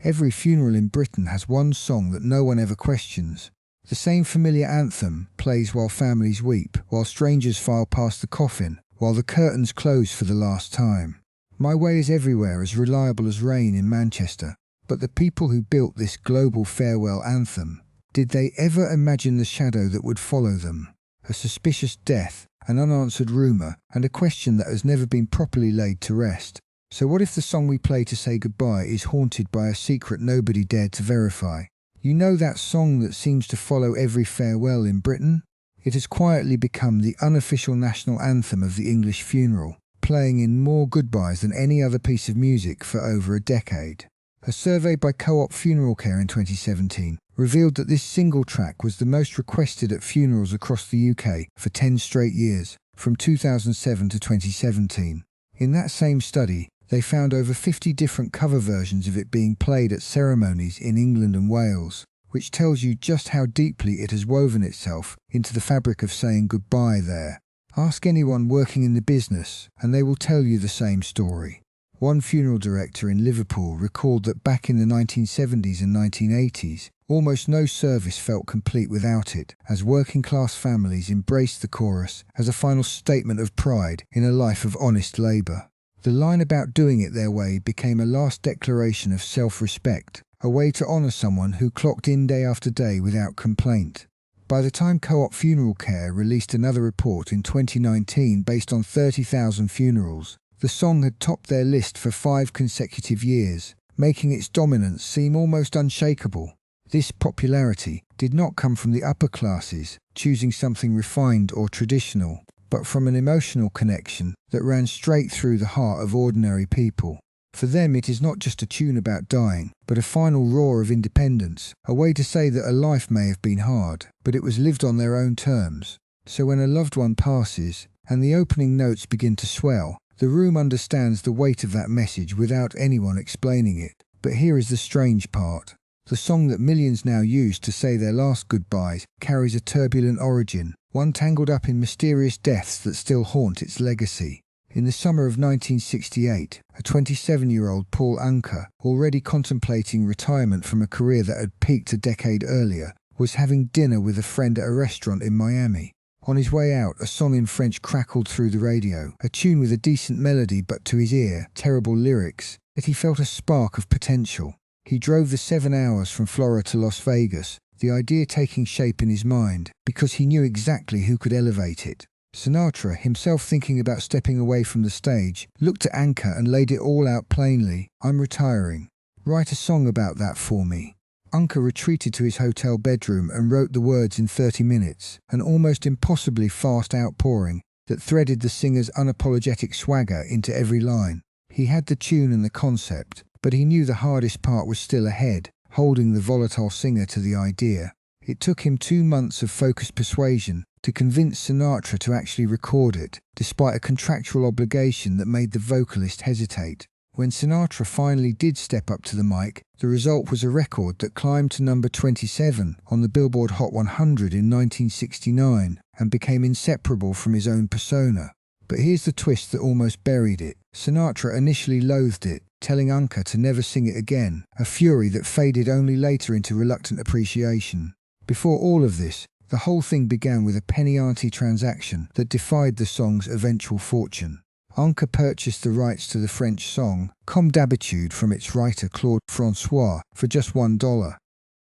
Every funeral in Britain has one song that no one ever questions. The same familiar anthem plays while families weep, while strangers file past the coffin, while the curtains close for the last time. My Way is everywhere as reliable as rain in Manchester. But the people who built this global farewell anthem, did they ever imagine the shadow that would follow them? A suspicious death, an unanswered rumour, and a question that has never been properly laid to rest. So what if the song we play to say goodbye is haunted by a secret nobody dared to verify? You know that song that seems to follow every farewell in Britain? It has quietly become the unofficial national anthem of the English funeral, playing in more goodbyes than any other piece of music for over a decade. A survey by Co-op Funeral Care in 2017 revealed that this single track was the most requested at funerals across the UK for 10 straight years, from 2007 to 2017. In that same study, they found over 50 different cover versions of it being played at ceremonies in England and Wales, which tells you just how deeply it has woven itself into the fabric of saying goodbye there. Ask anyone working in the business, and they will tell you the same story. One funeral director in Liverpool recalled that back in the 1970s and 1980s, almost no service felt complete without it, as working-class families embraced the chorus as a final statement of pride in a life of honest labour. The line about doing it their way became a last declaration of self-respect, a way to honour someone who clocked in day after day without complaint. By the time Co-op Funeral Care released another report in 2019 based on 30,000 funerals, the song had topped their list for 5 consecutive years, making its dominance seem almost unshakable. This popularity did not come from the upper classes, choosing something refined or traditional, but from an emotional connection that ran straight through the heart of ordinary people. For them it is not just a tune about dying, but a final roar of independence, a way to say that a life may have been hard, but it was lived on their own terms. So when a loved one passes, and the opening notes begin to swell, the room understands the weight of that message without anyone explaining it. But here is the strange part. The song that millions now use to say their last goodbyes carries a turbulent origin, one tangled up in mysterious deaths that still haunt its legacy. In the summer of 1968, a 27-year-old Paul Anka, already contemplating retirement from a career that had peaked a decade earlier, was having dinner with a friend at a restaurant in Miami. On his way out, a song in French crackled through the radio, a tune with a decent melody but to his ear, terrible lyrics, yet he felt a spark of potential. He drove the 7 hours from Florida to Las Vegas, the idea taking shape in his mind, because he knew exactly who could elevate it. Sinatra, himself thinking about stepping away from the stage, looked at Anka and laid it all out plainly. "I'm retiring. Write a song about that for me." Anka retreated to his hotel bedroom and wrote the words in 30 minutes, an almost impossibly fast outpouring that threaded the singer's unapologetic swagger into every line. He had the tune and the concept, but he knew the hardest part was still ahead, holding the volatile singer to the idea. It took him 2 months of focused persuasion to convince Sinatra to actually record it, despite a contractual obligation that made the vocalist hesitate. When Sinatra finally did step up to the mic, the result was a record that climbed to number 27 on the Billboard Hot 100 in 1969 and became inseparable from his own persona. But here's the twist that almost buried it. Sinatra initially loathed it, telling Anka to never sing it again, a fury that faded only later into reluctant appreciation. Before all of this, the whole thing began with a penny ante transaction that defied the song's eventual fortune. Anka purchased the rights to the French song Comme d'habitude from its writer Claude François for just $1.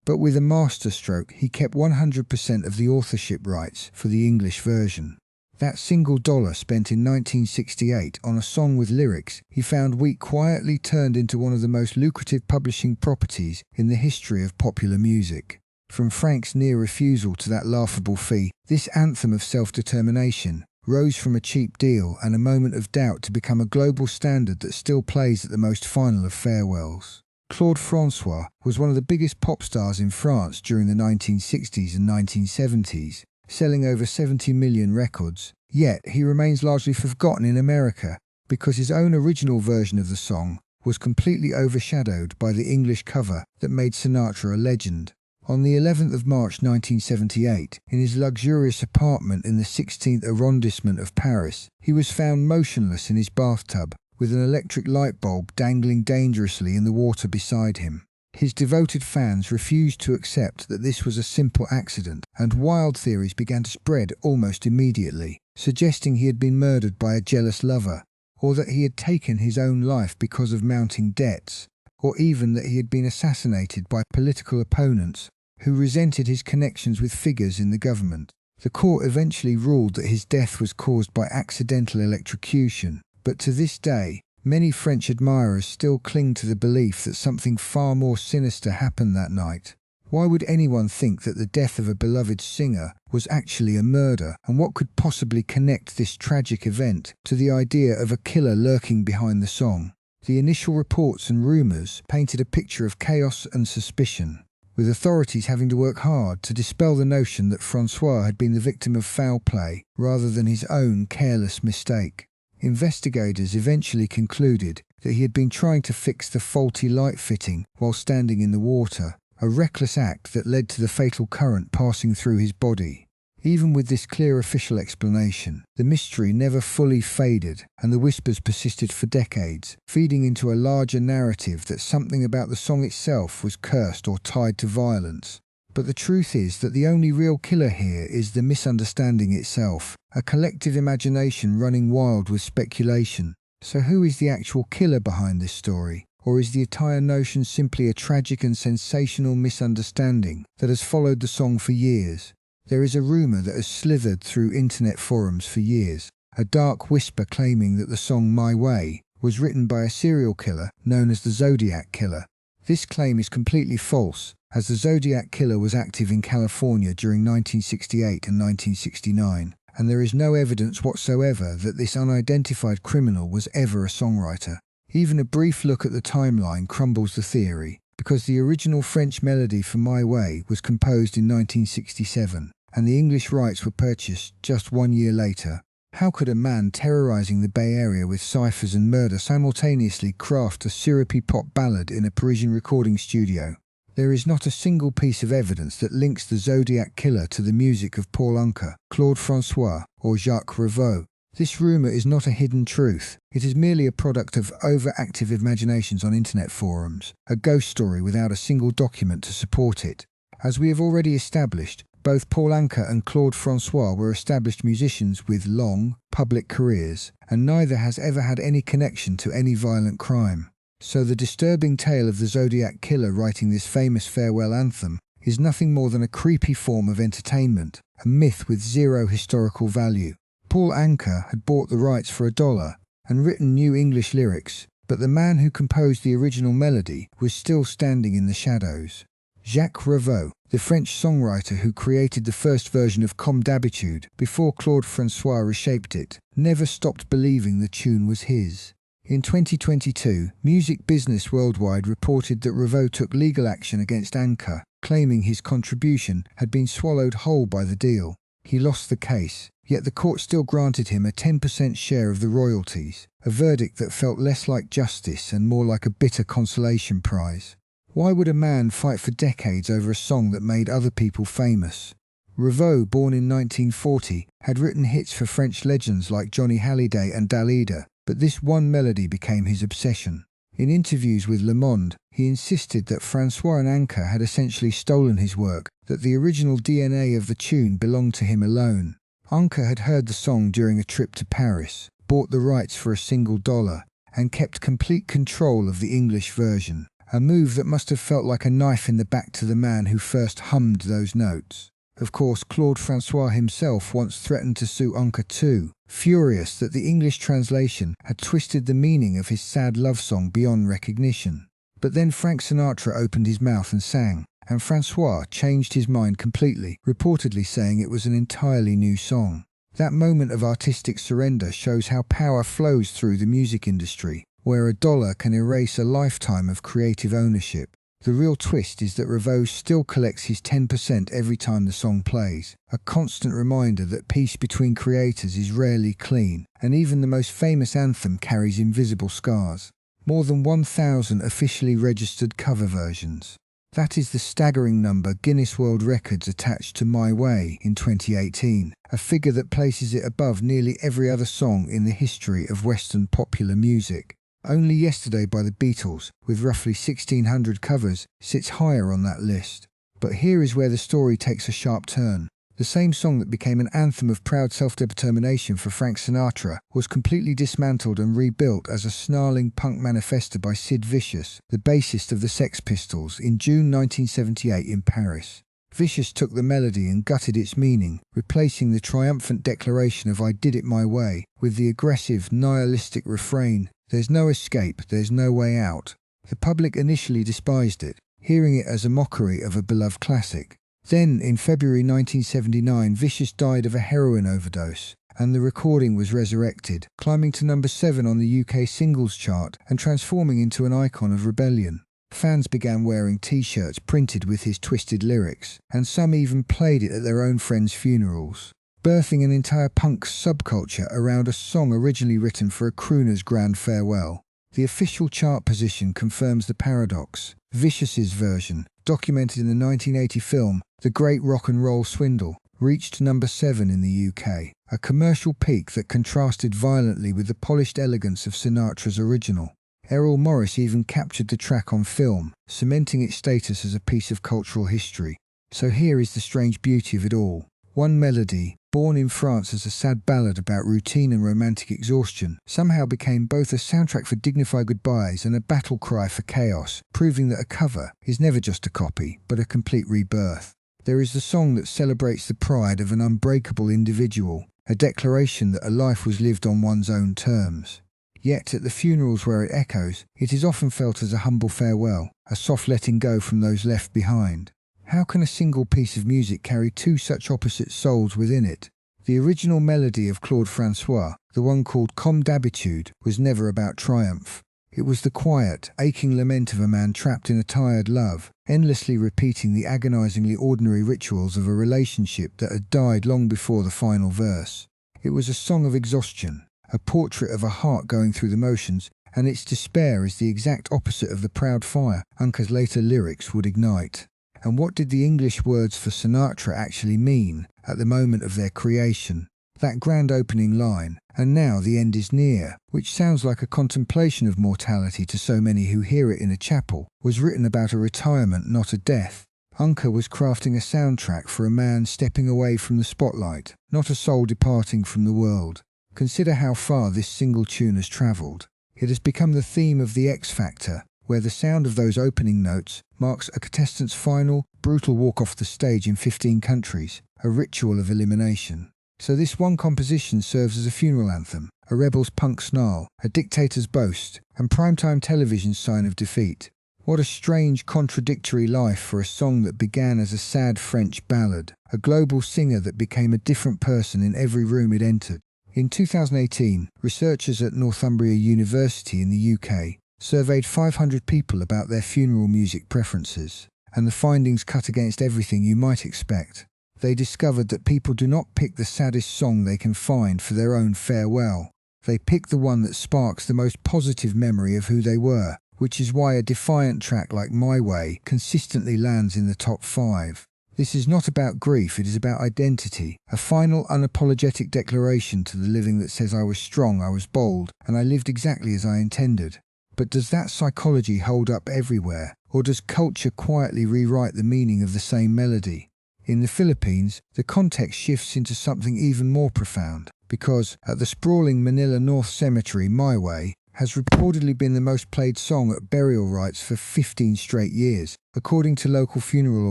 But with a masterstroke, he kept 100% of the authorship rights for the English version. That single dollar spent in 1968 on a song with lyrics he found weak quietly turned into one of the most lucrative publishing properties in the history of popular music. From Frank's near refusal to that laughable fee, this anthem of self-determination rose from a cheap deal and a moment of doubt to become a global standard that still plays at the most final of farewells. Claude François was one of the biggest pop stars in France during the 1960s and 1970s, selling over 70 million records, yet he remains largely forgotten in America because his own original version of the song was completely overshadowed by the English cover that made Sinatra a legend. On the 11th of March 1978, in his luxurious apartment in the 16th arrondissement of Paris, he was found motionless in his bathtub, with an electric light bulb dangling dangerously in the water beside him. His devoted fans refused to accept that this was a simple accident, and wild theories began to spread almost immediately, suggesting he had been murdered by a jealous lover, or that he had taken his own life because of mounting debts, or even that he had been assassinated by political opponents who resented his connections with figures in the government. The court eventually ruled that his death was caused by accidental electrocution, but to this day, many French admirers still cling to the belief that something far more sinister happened that night. Why would anyone think that the death of a beloved singer was actually a murder, and what could possibly connect this tragic event to the idea of a killer lurking behind the song? The initial reports and rumours painted a picture of chaos and suspicion, with authorities having to work hard to dispel the notion that Francois had been the victim of foul play rather than his own careless mistake. Investigators eventually concluded that he had been trying to fix the faulty light fitting while standing in the water, a reckless act that led to the fatal current passing through his body. Even with this clear official explanation, the mystery never fully faded, and the whispers persisted for decades, feeding into a larger narrative that something about the song itself was cursed or tied to violence. But the truth is that the only real killer here is the misunderstanding itself, a collective imagination running wild with speculation. So who is the actual killer behind this story? Or is the entire notion simply a tragic and sensational misunderstanding that has followed the song for years? There is a rumour that has slithered through internet forums for years, a dark whisper claiming that the song My Way was written by a serial killer known as the Zodiac Killer. This claim is completely false, as the Zodiac Killer was active in California during 1968 and 1969, and there is no evidence whatsoever that this unidentified criminal was ever a songwriter. Even a brief look at the timeline crumbles the theory, because the original French melody for My Way was composed in 1967, and the English rights were purchased just 1 year later. How could a man terrorizing the Bay Area with ciphers and murder simultaneously craft a syrupy pop ballad in a Parisian recording studio? There is not a single piece of evidence that links the Zodiac Killer to the music of Paul Anka, Claude François, or Jacques Revaux. This rumour is not a hidden truth. It is merely a product of overactive imaginations on internet forums, a ghost story without a single document to support it. As we have already established, both Paul Anka and Claude François were established musicians with long, public careers, and neither has ever had any connection to any violent crime. So the disturbing tale of the Zodiac Killer writing this famous farewell anthem is nothing more than a creepy form of entertainment, a myth with zero historical value. Paul Anka had bought the rights for $1 and written new English lyrics, but the man who composed the original melody was still standing in the shadows. Jacques Revaux, the French songwriter who created the first version of Comme d'habitude before Claude François reshaped it, never stopped believing the tune was his. In 2022, Music Business Worldwide reported that Revaux took legal action against Anka, claiming his contribution had been swallowed whole by the deal. He lost the case, yet the court still granted him a 10% share of the royalties, a verdict that felt less like justice and more like a bitter consolation prize. Why would a man fight for decades over a song that made other people famous? Revaux, born in 1940, had written hits for French legends like Johnny Hallyday and Dalida, but this one melody became his obsession. In interviews with Le Monde, he insisted that François and Anka had essentially stolen his work, that the original DNA of the tune belonged to him alone. Anka had heard the song during a trip to Paris, bought the rights for $1, and kept complete control of the English version, a move that must have felt like a knife in the back to the man who first hummed those notes. Of course, Claude François himself once threatened to sue Anka too, furious that the English translation had twisted the meaning of his sad love song beyond recognition. But then Frank Sinatra opened his mouth and sang, and François changed his mind completely, reportedly saying it was an entirely new song. That moment of artistic surrender shows how power flows through the music industry, where $1 can erase a lifetime of creative ownership. The real twist is that Revaux still collects his 10% every time the song plays, a constant reminder that peace between creators is rarely clean, and even the most famous anthem carries invisible scars. More than 1,000 officially registered cover versions. That is the staggering number Guinness World Records attached to My Way in 2018, a figure that places it above nearly every other song in the history of Western popular music. Only Yesterday by the Beatles, with roughly 1,600 covers, sits higher on that list. But here is where the story takes a sharp turn. The same song that became an anthem of proud self-determination for Frank Sinatra was completely dismantled and rebuilt as a snarling punk manifesto by Sid Vicious, the bassist of the Sex Pistols, in June 1978 in Paris. Vicious took the melody and gutted its meaning, replacing the triumphant declaration of "I did it my way" with the aggressive, nihilistic refrain, "There's no escape, there's no way out." The public initially despised it, hearing it as a mockery of a beloved classic. Then, in February 1979, Vicious died of a heroin overdose, and the recording was resurrected, climbing to number 7 on the UK singles chart and transforming into an icon of rebellion. Fans began wearing T-shirts printed with his twisted lyrics, and some even played it at their own friends' funerals, birthing an entire punk subculture around a song originally written for a crooner's grand farewell. The official chart position confirms the paradox. Vicious's version, documented in the 1980 film The Great Rock and Roll Swindle, reached number 7 in the UK, a commercial peak that contrasted violently with the polished elegance of Sinatra's original. Errol Morris even captured the track on film, cementing its status as a piece of cultural history. So here is the strange beauty of it all. One melody, born in France as a sad ballad about routine and romantic exhaustion, somehow became both a soundtrack for dignified goodbyes and a battle cry for chaos, proving that a cover is never just a copy, but a complete rebirth. There is the song that celebrates the pride of an unbreakable individual, a declaration that a life was lived on one's own terms. Yet at the funerals where it echoes, it is often felt as a humble farewell, a soft letting go from those left behind. How can a single piece of music carry two such opposite souls within it? The original melody of Claude François, the one called Comme d'habitude, was never about triumph. It was the quiet, aching lament of a man trapped in a tired love, endlessly repeating the agonizingly ordinary rituals of a relationship that had died long before the final verse. It was a song of exhaustion, a portrait of a heart going through the motions, and its despair is the exact opposite of the proud fire Uncke's later lyrics would ignite. And what did the English words for Sinatra actually mean at the moment of their creation? That grand opening line, "And now the end is near," which sounds like a contemplation of mortality to so many who hear it in a chapel, was written about a retirement, not a death. Uncke was crafting a soundtrack for a man stepping away from the spotlight, not a soul departing from the world. Consider how far this single tune has travelled. It has become the theme of The X Factor, where the sound of those opening notes marks a contestant's final, brutal walk off the stage in 15 countries, a ritual of elimination. So this one composition serves as a funeral anthem, a rebel's punk snarl, a dictator's boast, and primetime television's sign of defeat. What a strange, contradictory life for a song that began as a sad French ballad, a global singer that became a different person in every room it entered. In 2018, researchers at Northumbria University in the UK surveyed 500 people about their funeral music preferences, and the findings cut against everything you might expect. They discovered that people do not pick the saddest song they can find for their own farewell. They pick the one that sparks the most positive memory of who they were, which is why a defiant track like My Way consistently lands in the top 5. This is not about grief, it is about identity, a final unapologetic declaration to the living that says I was strong, I was bold, and I lived exactly as I intended. But does that psychology hold up everywhere, or does culture quietly rewrite the meaning of the same melody? In the Philippines, the context shifts into something even more profound, because at the sprawling Manila North Cemetery, My Way has reportedly been the most played song at burial rites for 15 straight years, according to local funeral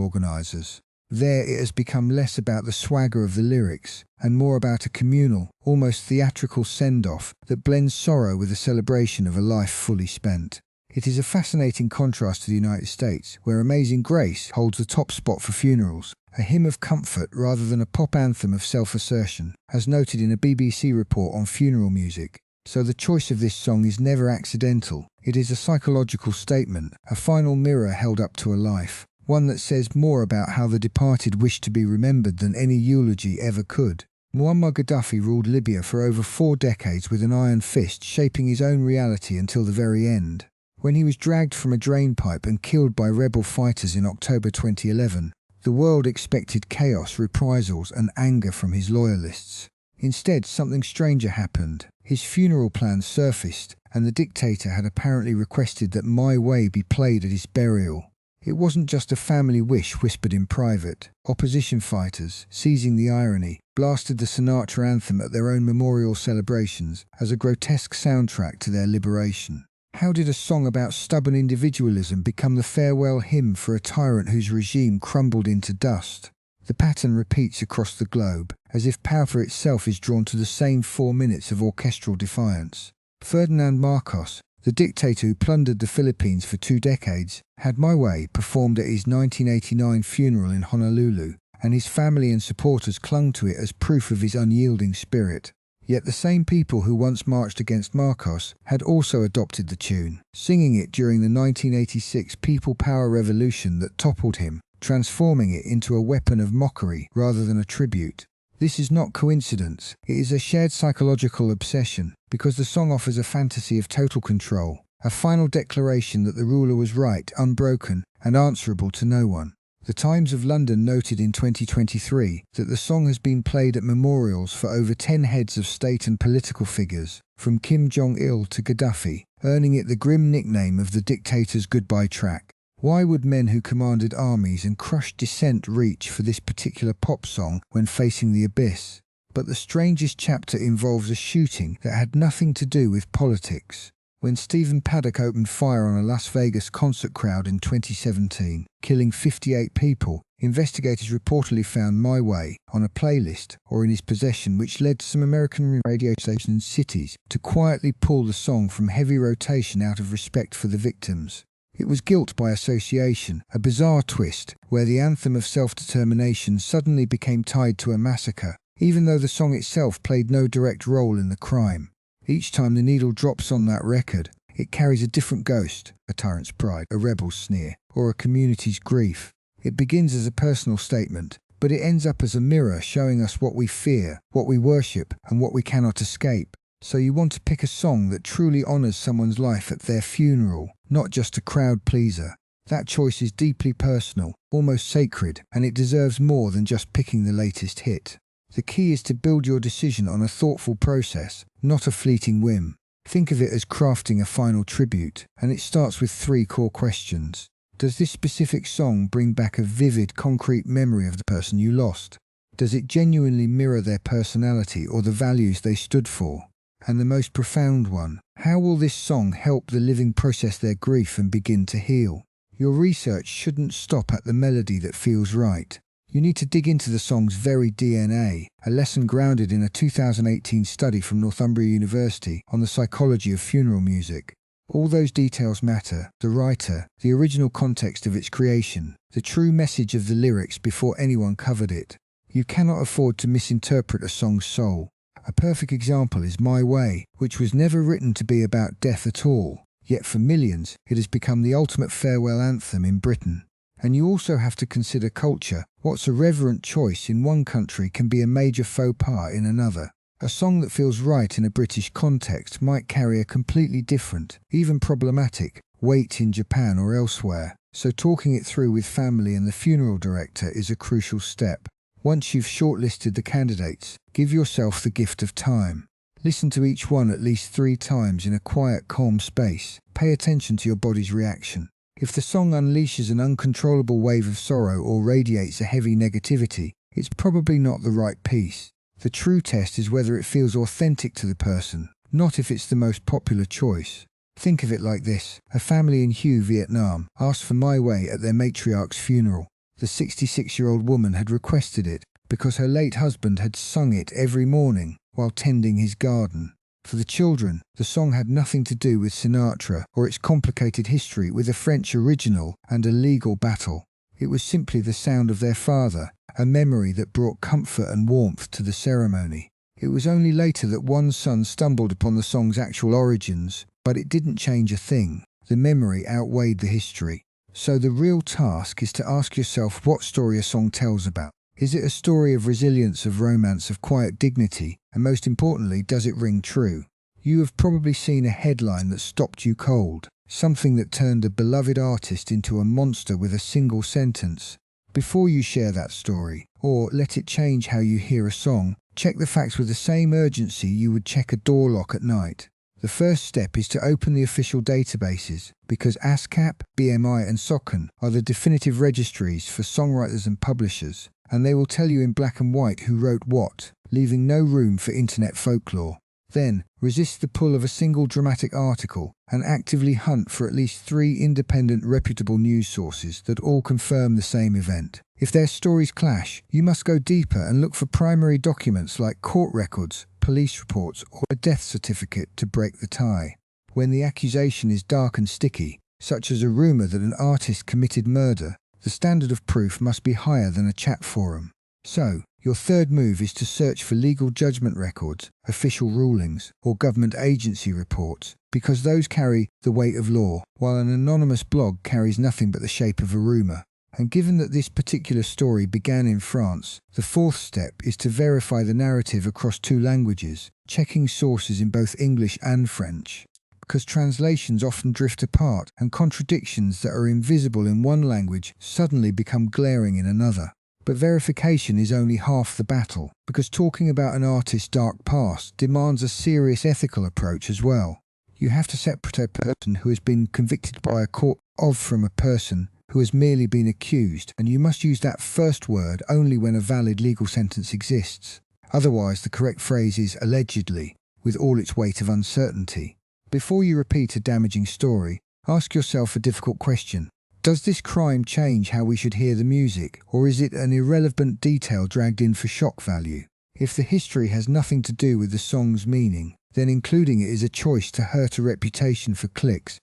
organisers. There it has become less about the swagger of the lyrics and more about a communal, almost theatrical send-off that blends sorrow with the celebration of a life fully spent. It is a fascinating contrast to the United States, where Amazing Grace holds the top spot for funerals, a hymn of comfort rather than a pop anthem of self-assertion, as noted in a BBC report on funeral music. So the choice of this song is never accidental. It is a psychological statement, a final mirror held up to a life. One that says more about how the departed wish to be remembered than any eulogy ever could. Muammar Gaddafi ruled Libya for over 4 decades with an iron fist, shaping his own reality until the very end. When he was dragged from a drainpipe and killed by rebel fighters in October 2011, the world expected chaos, reprisals, and anger from his loyalists. Instead, something stranger happened. His funeral plans surfaced, and the dictator had apparently requested that My Way be played at his burial. It wasn't just a family wish whispered in private. Opposition fighters, seizing the irony, blasted the Sinatra anthem at their own memorial celebrations as a grotesque soundtrack to their liberation. How did a song about stubborn individualism become the farewell hymn for a tyrant whose regime crumbled into dust? The pattern repeats across the globe, as if power itself is drawn to the same 4 minutes of orchestral defiance. Ferdinand Marcos, the dictator who plundered the Philippines for 2 decades, had My Way performed at his 1989 funeral in Honolulu, and his family and supporters clung to it as proof of his unyielding spirit. Yet the same people who once marched against Marcos had also adopted the tune, singing it during the 1986 People Power Revolution that toppled him, transforming it into a weapon of mockery rather than a tribute. This is not coincidence, it is a shared psychological obsession, because the song offers a fantasy of total control, a final declaration that the ruler was right, unbroken, and answerable to no one. The Times of London noted in 2023 that the song has been played at memorials for over 10 heads of state and political figures, from Kim Jong-il to Gaddafi, earning it the grim nickname of the dictator's goodbye track. Why would men who commanded armies and crushed dissent reach for this particular pop song when facing the abyss? But the strangest chapter involves a shooting that had nothing to do with politics. When Stephen Paddock opened fire on a Las Vegas concert crowd in 2017, killing 58 people, investigators reportedly found My Way on a playlist or in his possession, which led some American radio stations and cities to quietly pull the song from heavy rotation out of respect for the victims. It was guilt by association, a bizarre twist where the anthem of self-determination suddenly became tied to a massacre, even though the song itself played no direct role in the crime. Each time the needle drops on that record, it carries a different ghost, a tyrant's pride, a rebel's sneer, or a community's grief. It begins as a personal statement, but it ends up as a mirror showing us what we fear, what we worship, and what we cannot escape. So you want to pick a song that truly honors someone's life at their funeral, not just a crowd pleaser. That choice is deeply personal, almost sacred, and it deserves more than just picking the latest hit. The key is to build your decision on a thoughtful process, not a fleeting whim. Think of it as crafting a final tribute, and it starts with 3 core questions. Does this specific song bring back a vivid, concrete memory of the person you lost? Does it genuinely mirror their personality or the values they stood for? And the most profound one, how will this song help the living process their grief and begin to heal? Your research shouldn't stop at the melody that feels right. You need to dig into the song's very DNA, a lesson grounded in a 2018 study from Northumbria University on the psychology of funeral music. All those details matter: the writer, the original context of its creation, the true message of the lyrics before anyone covered it. You cannot afford to misinterpret a song's soul. A perfect example is My Way, which was never written to be about death at all, yet for millions it has become the ultimate farewell anthem in Britain. And you also have to consider culture. What's a reverent choice in one country can be a major faux pas in another. A song that feels right in a British context might carry a completely different, even problematic, weight in Japan or elsewhere. So talking it through with family and the funeral director is a crucial step. Once you've shortlisted the candidates, give yourself the gift of time. Listen to each one at least 3 times in a quiet, calm space. Pay attention to your body's reaction. If the song unleashes an uncontrollable wave of sorrow or radiates a heavy negativity, it's probably not the right piece. The true test is whether it feels authentic to the person, not if it's the most popular choice. Think of it like this: a family in Hue, Vietnam, asked for My Way at their matriarch's funeral. The 66-year-old woman had requested it because her late husband had sung it every morning while tending his garden. For the children, the song had nothing to do with Sinatra or its complicated history with a French original and a legal battle. It was simply the sound of their father, a memory that brought comfort and warmth to the ceremony. It was only later that one son stumbled upon the song's actual origins, but it didn't change a thing. The memory outweighed the history. So the real task is to ask yourself what story a song tells about. Is it a story of resilience, of romance, of quiet dignity? And most importantly, does it ring true? You have probably seen a headline that stopped you cold, something that turned a beloved artist into a monster with a single sentence. Before you share that story, or let it change how you hear a song, check the facts with the same urgency you would check a door lock at night. The first step is to open the official databases, because ASCAP, BMI and SOCAN are the definitive registries for songwriters and publishers, and they will tell you in black and white who wrote what, leaving no room for internet folklore. Then, resist the pull of a single dramatic article and actively hunt for at least 3 independent reputable news sources that all confirm the same event. If their stories clash, you must go deeper and look for primary documents like court records, police reports, or a death certificate to break the tie. When the accusation is dark and sticky, such as a rumour that an artist committed murder, the standard of proof must be higher than a chat forum. So, your third move is to search for legal judgment records, official rulings, or government agency reports, because those carry the weight of law, while an anonymous blog carries nothing but the shape of a rumour. And given that this particular story began in France, the fourth step is to verify the narrative across 2 languages, checking sources in both English and French. Because translations often drift apart and contradictions that are invisible in one language suddenly become glaring in another. But verification is only half the battle, because talking about an artist's dark past demands a serious ethical approach as well. You have to separate a person who has been convicted by a court from a person who has merely been accused, and you must use that first word only when a valid legal sentence exists. Otherwise, the correct phrase is allegedly, with all its weight of uncertainty. Before you repeat a damaging story, ask yourself a difficult question. Does this crime change how we should hear the music, or is it an irrelevant detail dragged in for shock value? If the history has nothing to do with the song's meaning, then including it is a choice to hurt a reputation for clicks,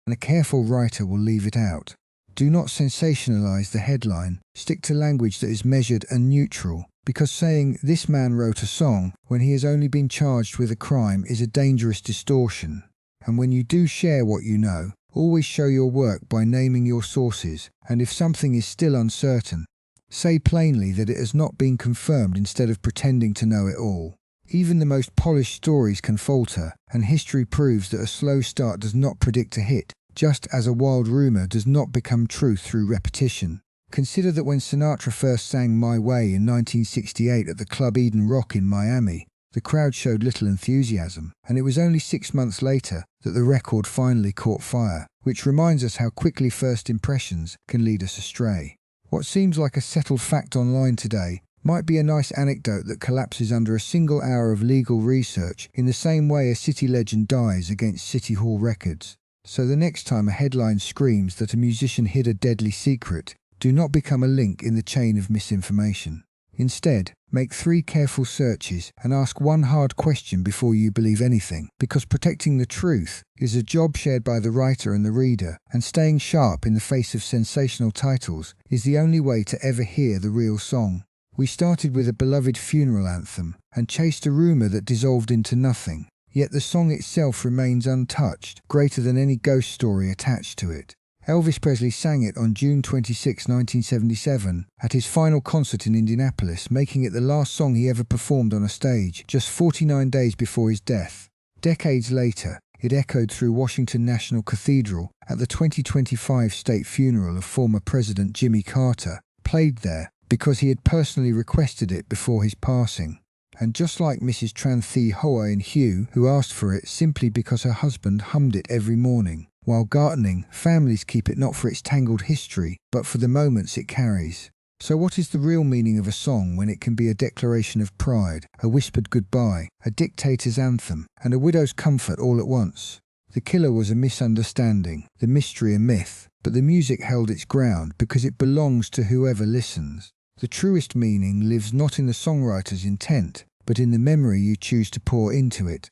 and a careful writer will leave it out. Do not sensationalize the headline, stick to language that is measured and neutral, because saying this man wrote a song when he has only been charged with a crime is a dangerous distortion. And when you do share what you know, always show your work by naming your sources, and if something is still uncertain, say plainly that it has not been confirmed instead of pretending to know it all. Even the most polished stories can falter, and history proves that a slow start does not predict a hit, just as a wild rumour does not become truth through repetition. Consider that when Sinatra first sang My Way in 1968 at the Club Eden Rock in Miami, the crowd showed little enthusiasm, and it was only 6 months later that the record finally caught fire, which reminds us how quickly first impressions can lead us astray. What seems like a settled fact online today might be a nice anecdote that collapses under a single hour of legal research, in the same way a city legend dies against City Hall records. So the next time a headline screams that a musician hid a deadly secret, do not become a link in the chain of misinformation. Instead, make 3 careful searches and ask one hard question before you believe anything, because protecting the truth is a job shared by the writer and the reader, and staying sharp in the face of sensational titles is the only way to ever hear the real song. We started with a beloved funeral anthem and chased a rumour that dissolved into nothing, yet the song itself remains untouched, greater than any ghost story attached to it. Elvis Presley sang it on June 26, 1977, at his final concert in Indianapolis, making it the last song he ever performed on a stage, just 49 days before his death. Decades later, it echoed through Washington National Cathedral at the 2025 state funeral of former President Jimmy Carter, played there because he had personally requested it before his passing. And just like Mrs. Tranthea Hoa in Hugh, who asked for it simply because her husband hummed it every morning, while gardening, families keep it not for its tangled history, but for the moments it carries. So what is the real meaning of a song when it can be a declaration of pride, a whispered goodbye, a dictator's anthem, and a widow's comfort all at once? The Killer was a misunderstanding, the mystery a myth, but the music held its ground because it belongs to whoever listens. The truest meaning lives not in the songwriter's intent, but in the memory you choose to pour into it.